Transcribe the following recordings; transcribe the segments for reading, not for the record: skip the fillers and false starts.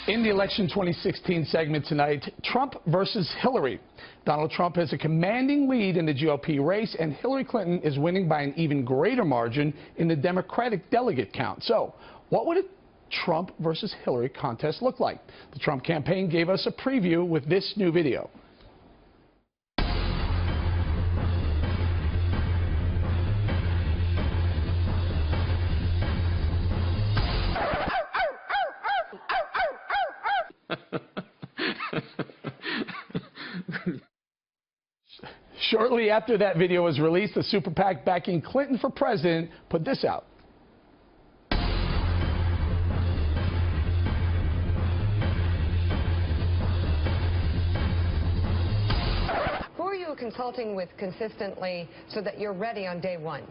In the election 2016 segment tonight, Trump versus Hillary. Donald Trump has a commanding lead in the GOP race, and Hillary Clinton is winning by an even greater margin in the Democratic delegate count. So, what would a Trump versus Hillary contest look like? The Trump campaign gave us a preview with this new video. Shortly after that video was released, the super PAC backing Clinton for president put this out. Who are you consulting with consistently so that you're ready on day one?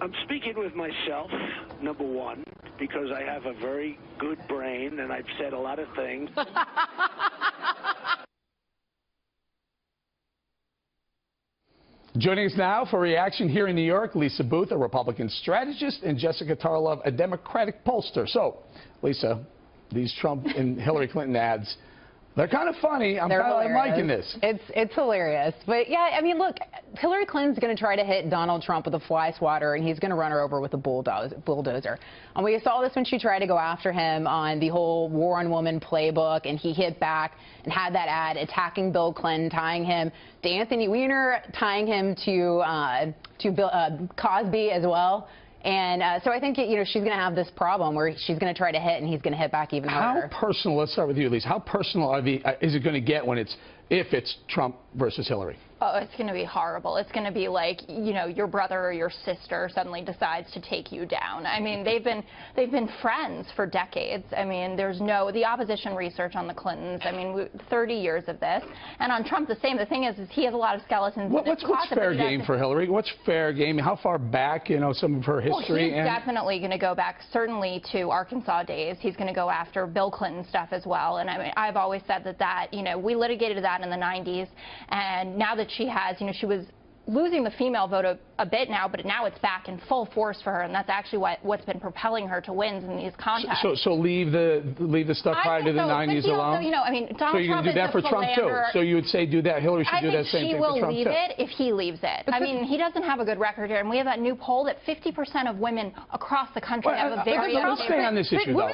I'm speaking with myself, number one, because I have a very good brain and I've said a lot of things. Joining us now for reaction here in New York, Lisa Booth, a Republican strategist, and Jessica Tarlov, a Democratic pollster. So, Lisa, these Trump and Hillary Clinton ads, they're kind of funny. I'm liking this. It's hilarious. But, yeah, I mean, look, Hillary Clinton's going to try to hit Donald Trump with a fly swatter, and he's going to run her over with a bulldozer. And we saw this when she tried to go after him on the whole War on Women playbook, and he hit back and had that ad attacking Bill Clinton, tying him to Anthony Weiner, tying him to Bill Cosby as well. And so I think, you know, she's going to have this problem where she's going to try to hit and he's going to hit back even harder. How personal, let's start with you, Lisa, how personal is it going to get when if it's Trump versus Hillary? Oh, it's going to be horrible. It's going to be like, you know, your brother or your sister suddenly decides to take you down. I mean, they've been friends for decades. I mean, the opposition research on the Clintons. I mean, 30 years of this. And on Trump, the same. The thing is he has a lot of skeletons in his closet. What's fair game for Hillary? What's fair game? How far back, you know, some of her history? Well, he's definitely going to go back, certainly to Arkansas days. He's going to go after Bill Clinton stuff as well. And I mean, I've always said that, you know, we litigated that in the 90s. And now that she has, you know, she was losing the female vote a bit now, but now it's back in full force for her, and that's actually what's been propelling her to wins in these contests. So leave the stuff prior to the 90s alone? Also, you know, I mean, Donald Trump so you're going to do that for Trump too? So you would say do that, Hillary should do that same thing for Trump too? I think she will leave it if he leaves it. I mean, he doesn't have a good record here, and we have that new poll that 50% of women across the country have a very... Let's stay on this issue, though.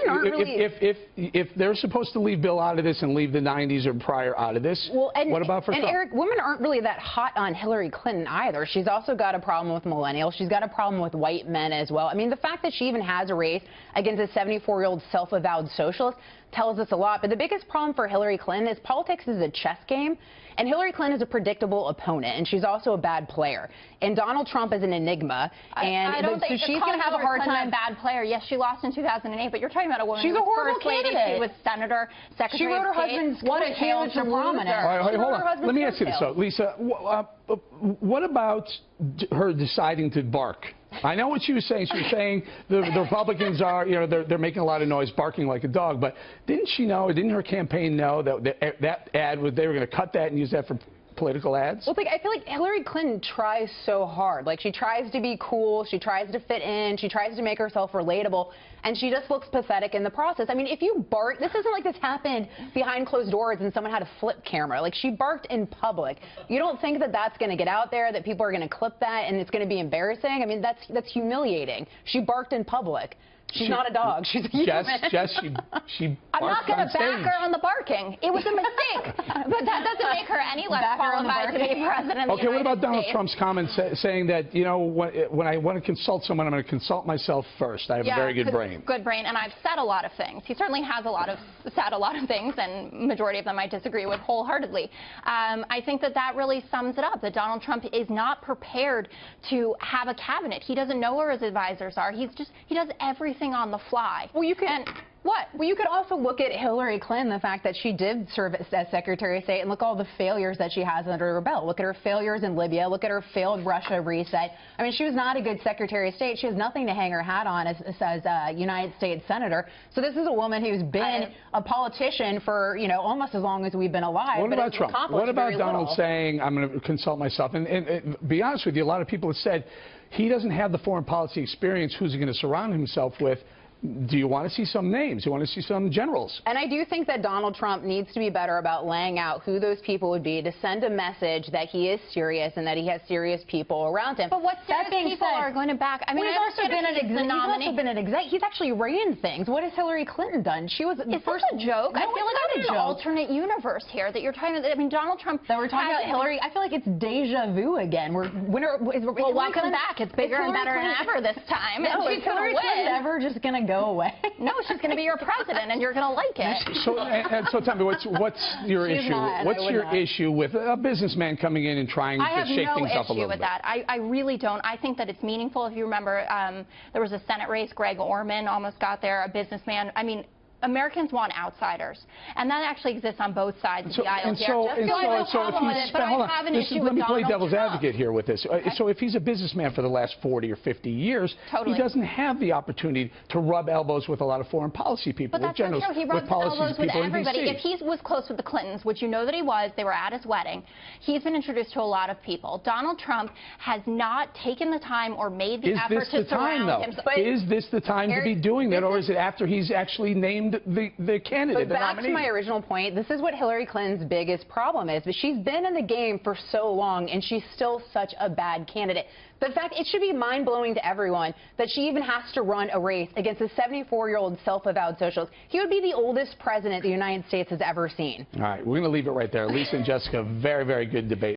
If they're supposed to leave Bill out of this and leave the 90s or prior out of this, what about for Trump? And Eric, women aren't really that hot on Hillary Clinton either. She's also got a problem with millennials. She's got a problem with white men as well. I mean, the fact that she even has a race against a 74-year-old self-avowed socialist tells us a lot. But the biggest problem for Hillary Clinton is politics is a chess game, and Hillary Clinton is a predictable opponent, and she's also a bad player. And Donald Trump is an enigma, and I don't think she's going to have a hard time. A bad player. Yes, she lost in 2008, but you're talking about a woman who was first lady. She was senator, secretary. She wrote her husband's huge prominent. All right, hold on. Let me ask you this, though, Lisa. What about her deciding to bark? I know what she was saying. She was saying the Republicans are, you know, they're making a lot of noise, barking like a dog. But didn't she know? Didn't her campaign know that ad they were going to cut that and use that for political ads? Well, I feel like Hillary Clinton tries so hard. Like, she tries to be cool, she tries to fit in, she tries to make herself relatable, and she just looks pathetic in the process. I mean, if you bark, this isn't like this happened behind closed doors and someone had a flip camera. Like, she barked in public. You don't think that that's going to get out there, that people are going to clip that and it's going to be embarrassing? I mean, that's humiliating. She barked in public. She's not a dog. She's a human. Jess, she I'm not going to back her on the barking. It was a mistake. But that doesn't make her any less qualified to be president of the United States. What about Donald Trump's comments saying that, you know, when I want to consult someone, I'm going to consult myself first. I have a very good brain. Good brain, and I've said a lot of things. He certainly has said a lot of things, and majority of them I disagree with wholeheartedly. I think that really sums it up, that Donald Trump is not prepared to have a cabinet. He doesn't know where his advisors are. He does everything on the fly. Well, you can. What? Well, you could also look at Hillary Clinton, the fact that she did serve as Secretary of State, and look at all the failures that she has under her belt. Look at her failures in Libya. Look at her failed Russia reset. I mean, she was not a good Secretary of State. She has nothing to hang her hat on as a United States Senator. So this is a woman who's been a politician for, you know, almost as long as we've been alive. What about Trump? What about Donald saying, I'm going to consult myself? And be honest with you, a lot of people have said he doesn't have the foreign policy experience. Who's he going to surround himself with? do you want to see some names? Do you want to see some generals? And I do think that Donald Trump needs to be better about laying out who those people would be to send a message that he is serious and that he has serious people around him. But what serious people are going to back? I mean, he's also been an exec. He's actually ran things. What has Hillary Clinton done? She was the first. Is this a joke? No, I feel like it's I'm in not an a joke. alternate universe here that you're trying to. I mean, Donald Trump. That we're talking about Hillary. I feel like it's deja vu again. Well, welcome back. It's bigger and better than ever this time. No, and is Hillary Clinton ever just going to go away? No, she's going to be your president, and you're going to like it. So tell me, what's your She's issue? not, What's your issue with a businessman coming in and trying to shake things up a little bit? I have no issue with that. I really don't. I think that it's meaningful. If you remember, there was a Senate race. Greg Orman almost got there, a businessman. I mean, Americans want outsiders, and that actually exists on both sides of the aisle here. Hold on. Let me play devil's advocate here with this. Okay. So if he's a businessman for the last 40 or 50 years, Totally. he doesn't have the opportunity to rub elbows with a lot of foreign policy people, But with that's not generals, true. He with rubs policy elbows with people in everybody. D.C. If he was close with the Clintons, which you know that he was, they were at his wedding, he's been introduced to a lot of people. Donald Trump has not taken the time or made the effort to surround himself. Is this the time to be doing that, or is it after he's actually named the candidate, But back to my original point, this is what Hillary Clinton's biggest problem is. But she's been in the game for so long, and she's still such a bad candidate. The fact, it should be mind-blowing to everyone that she even has to run a race against a 74-year-old self-avowed socialist. He would be the oldest president the United States has ever seen. All right, we're going to leave it right there. Lisa and Jessica, very, very good debate.